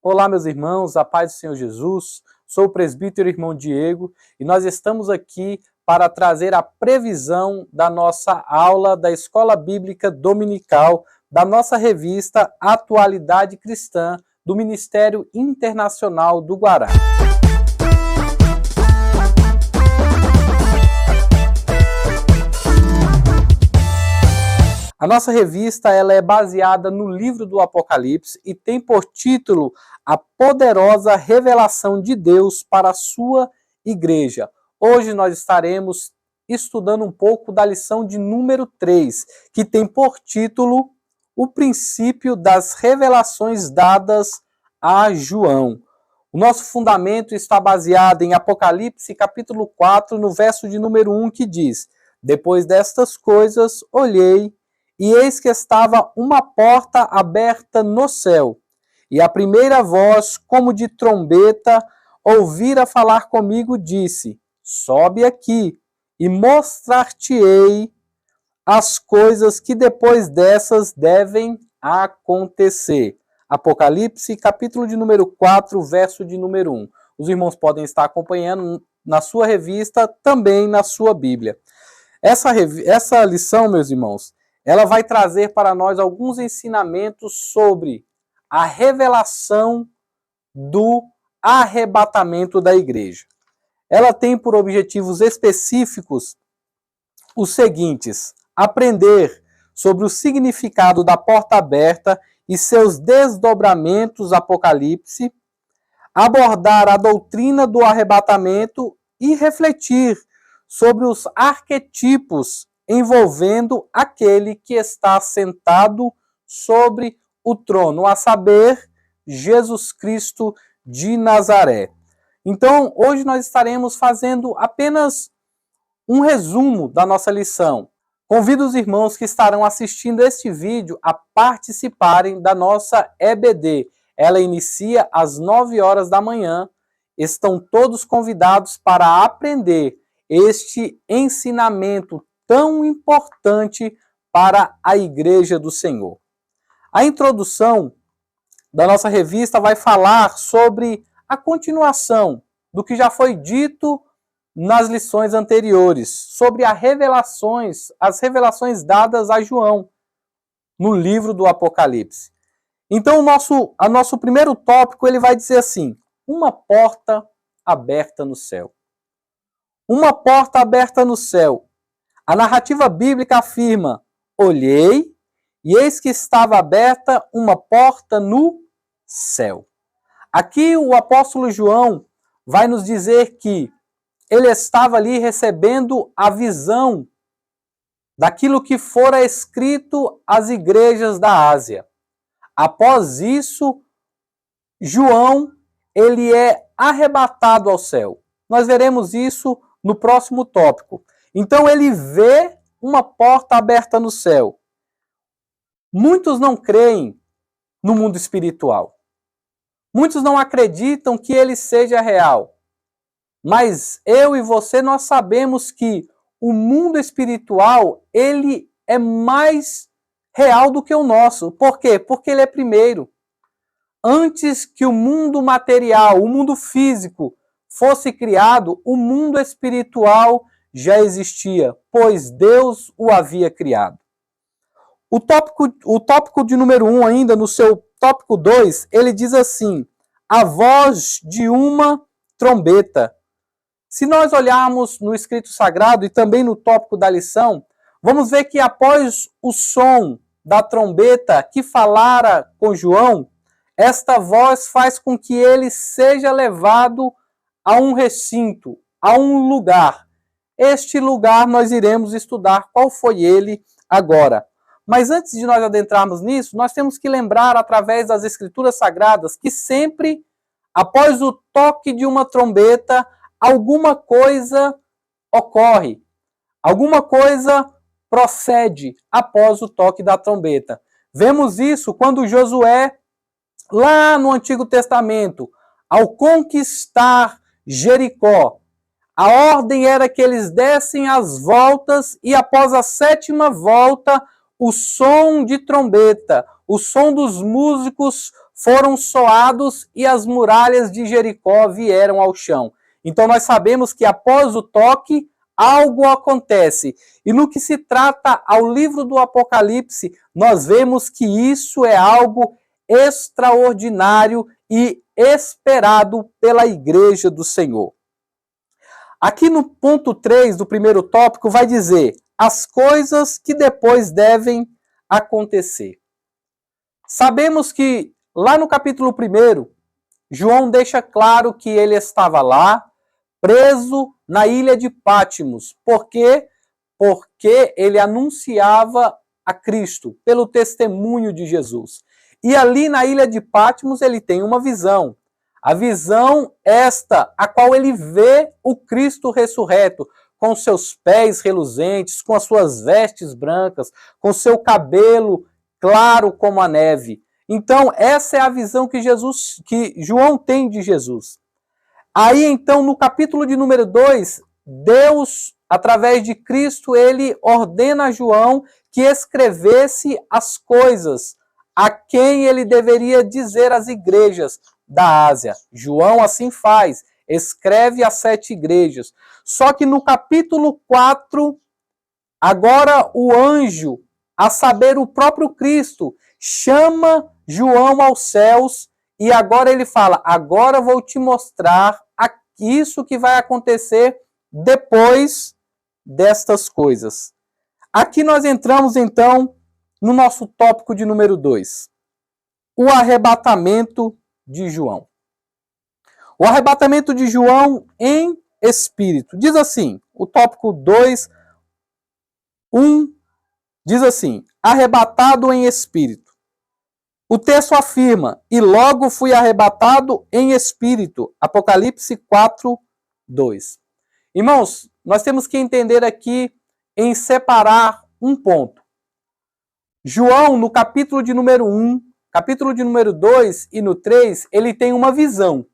Olá, meus irmãos, a paz do Senhor Jesus. Sou o presbítero irmão Diego e nós estamos aqui para trazer a previsão da nossa aula da Escola Bíblica Dominical, da nossa revista Atualidade Cristã, do Ministério Internacional do Guará. A nossa revista ela é baseada no livro do Apocalipse e tem por título A Poderosa Revelação de Deus para a Sua Igreja. Hoje nós estaremos estudando um pouco da lição de número 3, que tem por título O Princípio das Revelações Dadas a João. O nosso fundamento está baseado em Apocalipse capítulo 4, no verso de número 1, que diz: Depois destas coisas, olhei, e eis que estava uma porta aberta no céu, e a primeira voz, como de trombeta, ouvira falar comigo, disse: Sobe aqui, e mostrar-te-ei as coisas que depois dessas devem acontecer. Apocalipse, capítulo de número 4, verso de número 1. Os irmãos podem estar acompanhando na sua revista, também na sua Bíblia. Essa lição, meus irmãos, ela vai trazer para nós alguns ensinamentos sobre a revelação do arrebatamento da igreja. Ela tem por objetivos específicos os seguintes: aprender sobre o significado da porta aberta e seus desdobramentos Apocalipse, abordar a doutrina do arrebatamento e refletir sobre os arquetipos envolvendo aquele que está sentado sobre o trono, a saber, Jesus Cristo de Nazaré. Então, hoje nós estaremos fazendo apenas um resumo da nossa lição. Convido os irmãos que estarão assistindo este vídeo a participarem da nossa EBD. Ela inicia às 9 horas da manhã. Estão todos convidados para aprender este ensinamento tão importante para a Igreja do Senhor. A introdução da nossa revista vai falar sobre a continuação do que já foi dito nas lições anteriores, sobre as revelações dadas a João no livro do Apocalipse. Então, o nosso primeiro tópico ele vai dizer assim: uma porta aberta no céu. Uma porta aberta no céu. A narrativa bíblica afirma: olhei, e eis que estava aberta uma porta no céu. Aqui o apóstolo João vai nos dizer que ele estava ali recebendo a visão daquilo que fora escrito às igrejas da Ásia. Após isso, João ele é arrebatado ao céu. Nós veremos isso no próximo tópico. Então ele vê uma porta aberta no céu. Muitos não creem no mundo espiritual. Muitos não acreditam que ele seja real. Mas eu e você, nós sabemos que o mundo espiritual, ele é mais real do que o nosso. Por quê? Porque ele é primeiro. Antes que o mundo material, o mundo físico fosse criado, o mundo espiritual já existia, pois Deus o havia criado. O tópico de número 1 ainda, no seu tópico 2, ele diz assim: a voz de uma trombeta. Se nós olharmos no escrito sagrado e também no tópico da lição, vamos ver que após o som da trombeta que falara com João, esta voz faz com que ele seja levado a um recinto, a um lugar. Este lugar nós iremos estudar qual foi ele agora. Mas antes de nós adentrarmos nisso, nós temos que lembrar através das Escrituras Sagradas que sempre, após o toque de uma trombeta, alguma coisa ocorre. Alguma coisa procede após o toque da trombeta. Vemos isso quando Josué, lá no Antigo Testamento, ao conquistar Jericó, a ordem era que eles dessem as voltas e após a 7ª volta, o som de trombeta, o som dos músicos foram soados e as muralhas de Jericó vieram ao chão. Então nós sabemos que após o toque, algo acontece. E no que se trata ao livro do Apocalipse, nós vemos que isso é algo extraordinário e esperado pela igreja do Senhor. Aqui no ponto 3 do primeiro tópico vai dizer as coisas que depois devem acontecer. Sabemos que lá no capítulo 1, João deixa claro que ele estava lá, preso na ilha de Patmos. Por quê? Porque ele anunciava a Cristo, pelo testemunho de Jesus. E ali na ilha de Patmos ele tem uma visão. A visão esta, a qual ele vê o Cristo ressurreto, com seus pés reluzentes, com as suas vestes brancas, com seu cabelo claro como a neve. Então, essa é a visão que João tem de Jesus. Aí, então, no capítulo de número 2, Deus, através de Cristo, ele ordena a João que escrevesse as coisas a quem ele deveria dizer às igrejas da Ásia. João assim faz, escreve as 7 igrejas. Só que no capítulo 4, agora o anjo, a saber, o próprio Cristo, chama João aos céus e agora ele fala, agora vou te mostrar isso que vai acontecer depois destas coisas. Aqui nós entramos então no nosso tópico de número 2, o arrebatamento de João. O arrebatamento de João em espírito. Diz assim, o tópico 2, 1, diz assim, arrebatado em espírito. O texto afirma, e logo fui arrebatado em espírito. Apocalipse 4, 2. Irmãos, nós temos que entender aqui em separar um ponto. João, no capítulo de número 1, capítulo de número 2 e no 3, ele tem uma visão.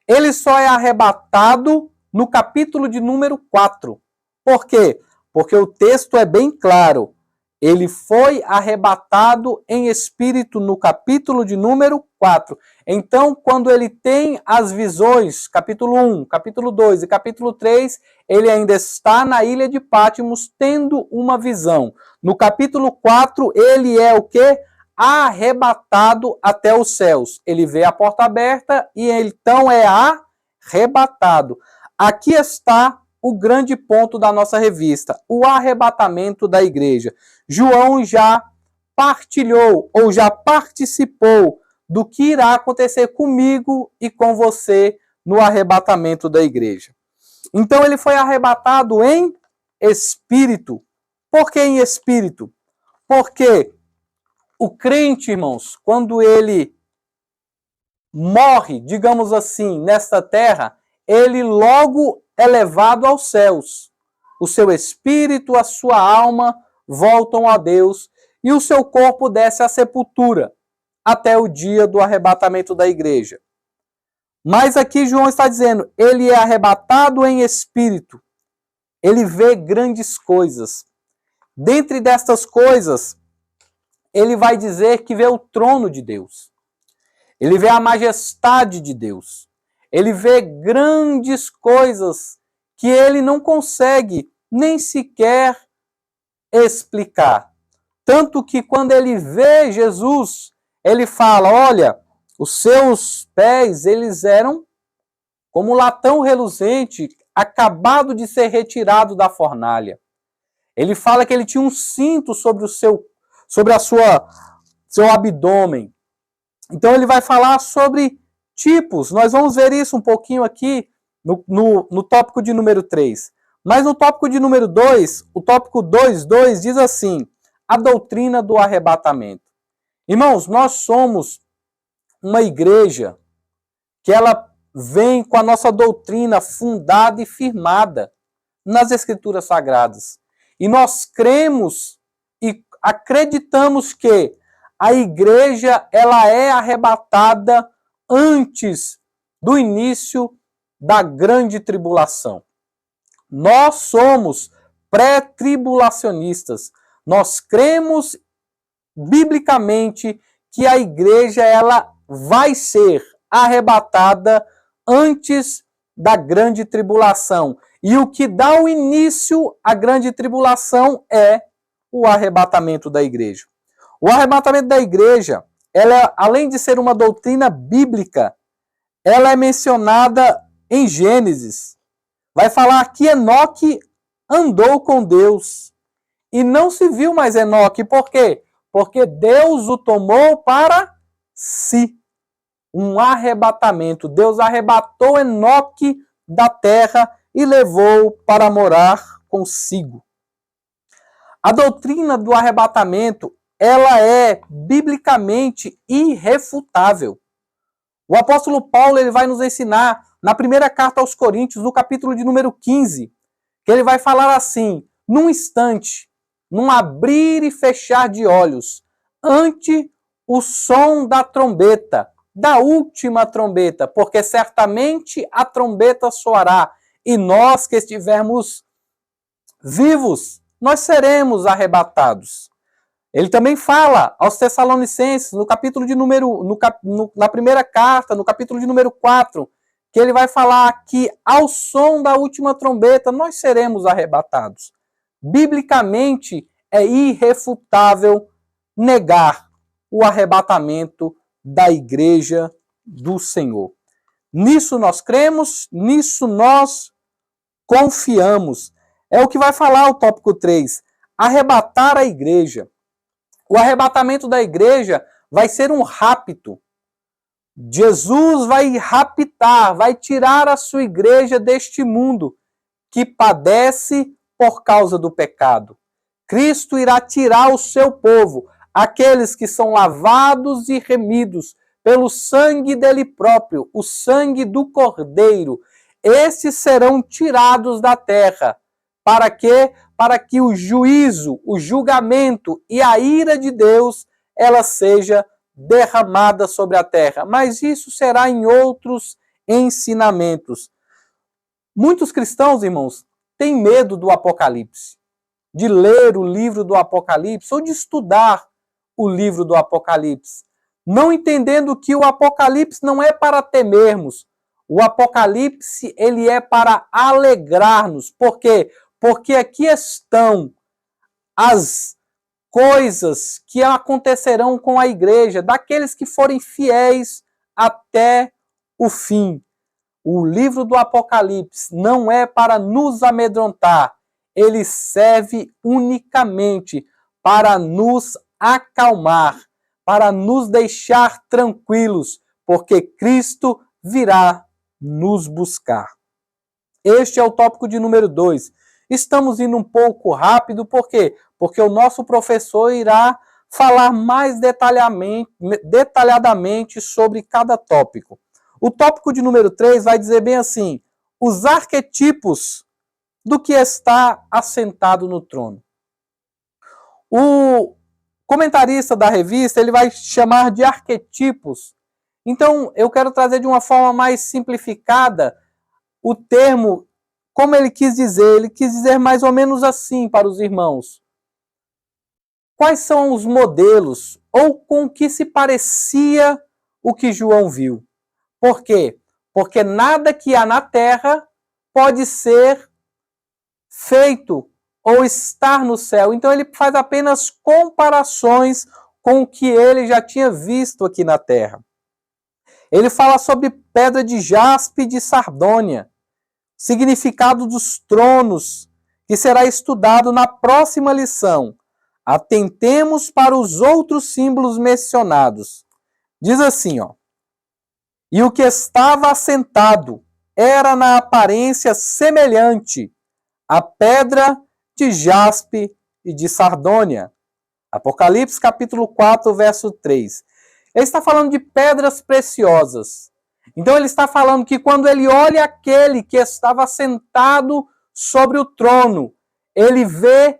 Ele só é arrebatado no capítulo de número 4. Por quê? Porque o texto é bem claro. Ele foi arrebatado em espírito no capítulo de número 4. Então, quando ele tem as visões, capítulo 1, capítulo 2 e capítulo 3, ele ainda está na ilha de Patmos tendo uma visão. No capítulo 4, ele é o quê? Arrebatado até os céus. Ele vê a porta aberta e então é arrebatado. Aqui está o grande ponto da nossa revista, o arrebatamento da igreja. João já partilhou ou já participou do que irá acontecer comigo e com você no arrebatamento da igreja. Então ele foi arrebatado em espírito. Por que em espírito? Porque o crente, irmãos, quando ele morre, digamos assim, nesta terra, ele logo é levado aos céus. O seu espírito, a sua alma voltam a Deus e o seu corpo desce à sepultura até o dia do arrebatamento da igreja. Mas aqui João está dizendo, ele é arrebatado em espírito. Ele vê grandes coisas. Dentre destas coisas, ele vai dizer que vê o trono de Deus. Ele vê a majestade de Deus. Ele vê grandes coisas que ele não consegue nem sequer explicar. Tanto que quando ele vê Jesus, ele fala, olha, os seus pés, eles eram como latão reluzente, acabado de ser retirado da fornalha. Ele fala que ele tinha um cinto sobre seu abdômen. Então ele vai falar sobre tipos. Nós vamos ver isso um pouquinho aqui no tópico de número 3. Mas no tópico de número 2, o tópico 2.2 diz assim, a doutrina do arrebatamento. Irmãos, nós somos uma igreja que ela vem com a nossa doutrina fundada e firmada nas Escrituras Sagradas. E nós cremos e acreditamos que a igreja ela é arrebatada antes do início da grande tribulação. Nós somos pré-tribulacionistas. Nós cremos biblicamente que a igreja ela vai ser arrebatada antes da grande tribulação. E o que dá o início à grande tribulação é o arrebatamento da igreja. O arrebatamento da igreja, ela, além de ser uma doutrina bíblica, ela é mencionada em Gênesis. Vai falar que Enoque andou com Deus e não se viu mais Enoque. Por quê? Porque Deus o tomou para si. Um arrebatamento. Deus arrebatou Enoque da terra e levou para morar consigo. A doutrina do arrebatamento, ela é biblicamente irrefutável. O apóstolo Paulo ele vai nos ensinar na primeira carta aos Coríntios, no capítulo de número 15, que ele vai falar assim: num instante, num abrir e fechar de olhos, ante o som da trombeta, da última trombeta, porque certamente a trombeta soará, e nós que estivermos vivos, nós seremos arrebatados. Ele também fala aos Tessalonicenses, no capítulo de número, na primeira carta, no capítulo de número 4, que ele vai falar que ao som da última trombeta nós seremos arrebatados. Biblicamente é irrefutável negar o arrebatamento da igreja do Senhor. Nisso nós cremos, nisso nós confiamos. É o que vai falar o tópico 3, arrebatar a igreja. O arrebatamento da igreja vai ser um rapto. Jesus vai raptar, vai tirar a sua igreja deste mundo que padece por causa do pecado. Cristo irá tirar o seu povo, aqueles que são lavados e remidos pelo sangue dele próprio, o sangue do Cordeiro. Esses serão tirados da terra. Para quê? Para que o juízo, o julgamento e a ira de Deus, ela seja derramada sobre a terra. Mas isso será em outros ensinamentos. Muitos cristãos, irmãos, têm medo do Apocalipse, de ler o livro do Apocalipse ou de estudar o livro do Apocalipse, não entendendo que o Apocalipse não é para temermos. O Apocalipse, ele é para alegrar-nos. Por quê? Porque aqui estão as coisas que acontecerão com a igreja, daqueles que forem fiéis até o fim. O livro do Apocalipse não é para nos amedrontar, ele serve unicamente para nos acalmar, para nos deixar tranquilos, porque Cristo virá nos buscar. Este é o tópico de número 2. Estamos indo um pouco rápido, por quê? Porque o nosso professor irá falar mais detalhadamente sobre cada tópico. O tópico de número 3 vai dizer bem assim: os arquetipos do que está assentado no trono. O comentarista da revista ele vai chamar de arquetipos. Então, eu quero trazer de uma forma mais simplificada o termo, como ele quis dizer. Ele quis dizer mais ou menos assim para os irmãos. Quais são os modelos ou com que se parecia o que João viu? Por quê? Porque nada que há na terra pode ser feito ou estar no céu. Então ele faz apenas comparações com o que ele já tinha visto aqui na terra. Ele fala sobre pedra de jaspe e de sardônia, significado dos tronos, que será estudado na próxima lição. Atentemos para os outros símbolos mencionados. Diz assim, ó: e o que estava assentado era na aparência semelhante à pedra de jaspe e de sardônia. Apocalipse capítulo 4, verso 3. Ele está falando de pedras preciosas. Então ele está falando que quando ele olha aquele que estava sentado sobre o trono, ele vê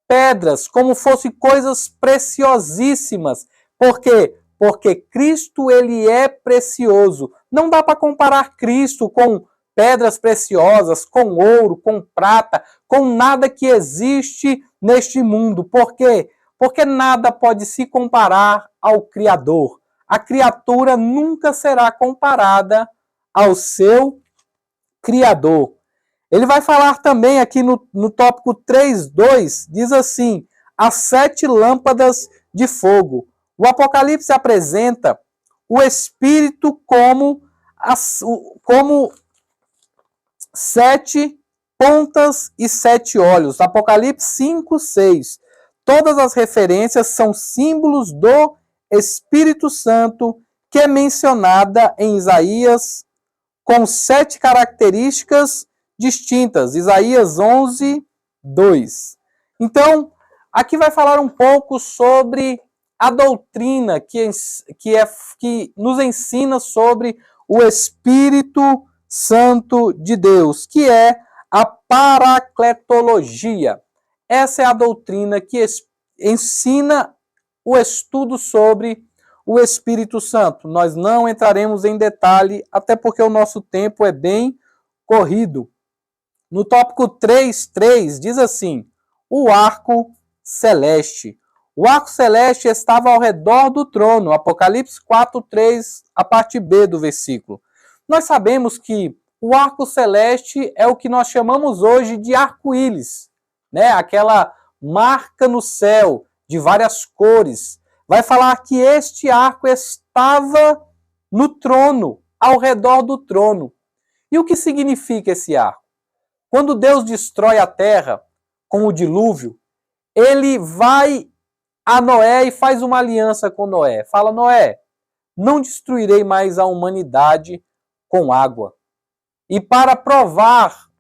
pedras como fossem coisas preciosíssimas. Por quê? Porque Cristo ele é precioso. Não dá para comparar Cristo com pedras preciosas, com ouro, com prata, com nada que existe neste mundo. Por quê? porque nada pode se comparar ao Criador. A criatura nunca será comparada ao seu Criador. Ele vai falar também aqui no tópico 3.2, diz assim, as 7 lâmpadas de fogo. O Apocalipse apresenta o Espírito como 7 pontas e 7 olhos. Apocalipse 5:6. Todas as referências são símbolos do Espírito Santo, que é mencionada em Isaías com 7 características distintas. Isaías 11:2. Então, aqui vai falar um pouco sobre a doutrina que nos ensina sobre o Espírito Santo de Deus, que é a paracletologia. Essa é a doutrina que ensina o estudo sobre o Espírito Santo. Nós não entraremos em detalhe, até porque o nosso tempo é bem corrido. No tópico 3.3 diz assim, o arco celeste. O arco celeste estava ao redor do trono. Apocalipse 4:3, a parte B do versículo. Nós sabemos que o arco celeste é o que nós chamamos hoje de arco-íris, né? Aquela marca no céu de várias cores. Vai falar que este arco estava no trono, ao redor do trono. E o que significa esse arco? Quando Deus destrói a terra com o dilúvio, ele vai a Noé e faz uma aliança com Noé. Fala, Noé, não destruirei mais a humanidade com água. E para provar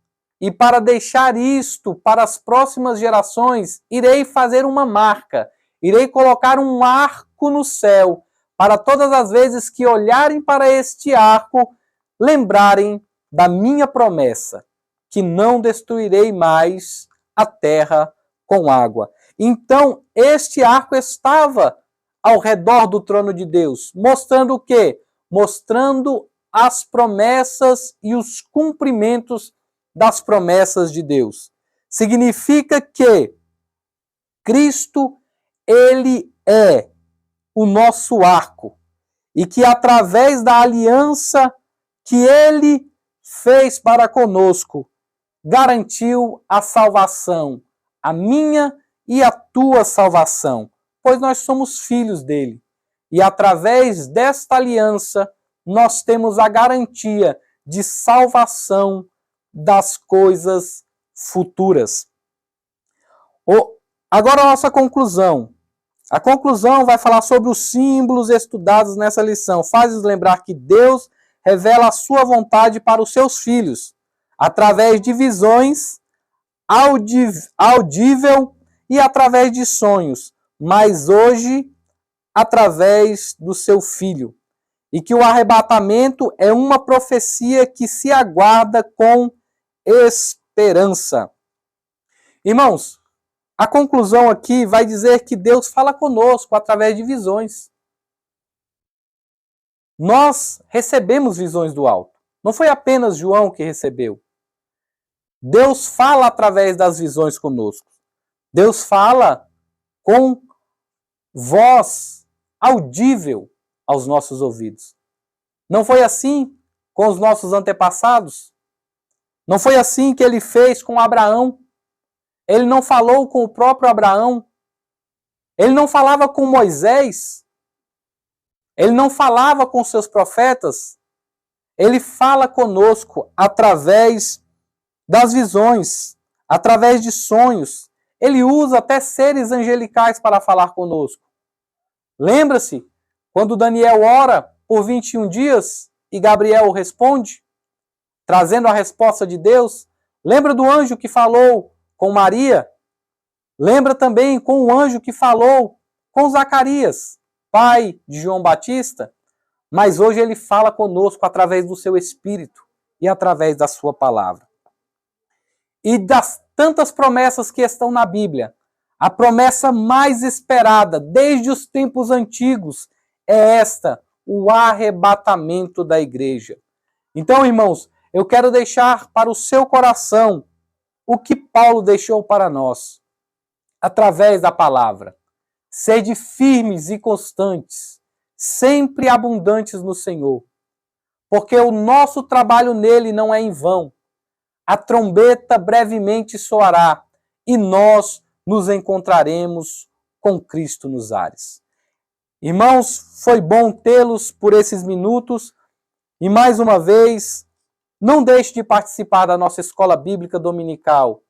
e para deixar isto para as próximas gerações, irei fazer uma marca, irei colocar um arco no céu, para todas as vezes que olharem para este arco, lembrarem da minha promessa, que não destruirei mais a terra com água. Então, este arco estava ao redor do trono de Deus, mostrando o quê? Mostrando as promessas e os cumprimentos das promessas de Deus. Significa que Cristo, ele é o nosso arco e que através da aliança que ele fez para conosco, garantiu a salvação, a minha e a tua salvação, pois nós somos filhos dele. E através desta aliança, nós temos a garantia de salvação das coisas futuras. Agora a nossa conclusão. A conclusão vai falar sobre os símbolos estudados nessa lição. Faz-nos lembrar que Deus revela a sua vontade para os seus filhos, através de visões, audível e através de sonhos, mas hoje através do seu Filho. E que o arrebatamento é uma profecia que se aguarda com esperança. Irmãos, a conclusão aqui vai dizer que Deus fala conosco através de visões. Nós recebemos visões do alto. Não foi apenas João que recebeu. Deus fala através das visões conosco. Deus fala com voz audível aos nossos ouvidos. Não foi assim com os nossos antepassados? Não foi assim que ele fez com Abraão? Ele não falou com o próprio Abraão? Ele não falava com Moisés? Ele não falava com seus profetas? Ele fala conosco através das visões, através de sonhos. Ele usa até seres angelicais para falar conosco. Lembra-se quando Daniel ora por 21 dias e Gabriel responde, trazendo a resposta de Deus? Lembra do anjo que falou com Maria? Lembra também com o anjo que falou com Zacarias, pai de João Batista? Mas hoje ele fala conosco através do seu Espírito e através da sua palavra. E das tantas promessas que estão na Bíblia, a promessa mais esperada desde os tempos antigos é esta, o arrebatamento da igreja. Então, irmãos, eu quero deixar para o seu coração o que Paulo deixou para nós, através da palavra. Sede firmes e constantes, sempre abundantes no Senhor, porque o nosso trabalho nele não é em vão. A trombeta brevemente soará e nós nos encontraremos com Cristo nos ares. Irmãos, foi bom tê-los por esses minutos e mais uma vez, não deixe de participar da nossa escola bíblica dominical.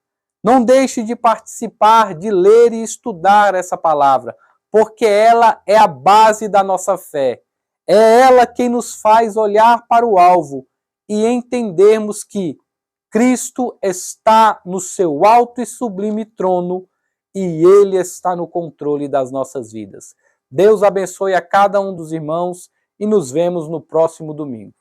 Não deixe de participar, de ler e estudar essa palavra, porque ela é a base da nossa fé. É ela quem nos faz olhar para o alvo e entendermos que Cristo está no seu alto e sublime trono e Ele está no controle das nossas vidas. Deus abençoe a cada um dos irmãos e nos vemos no próximo domingo.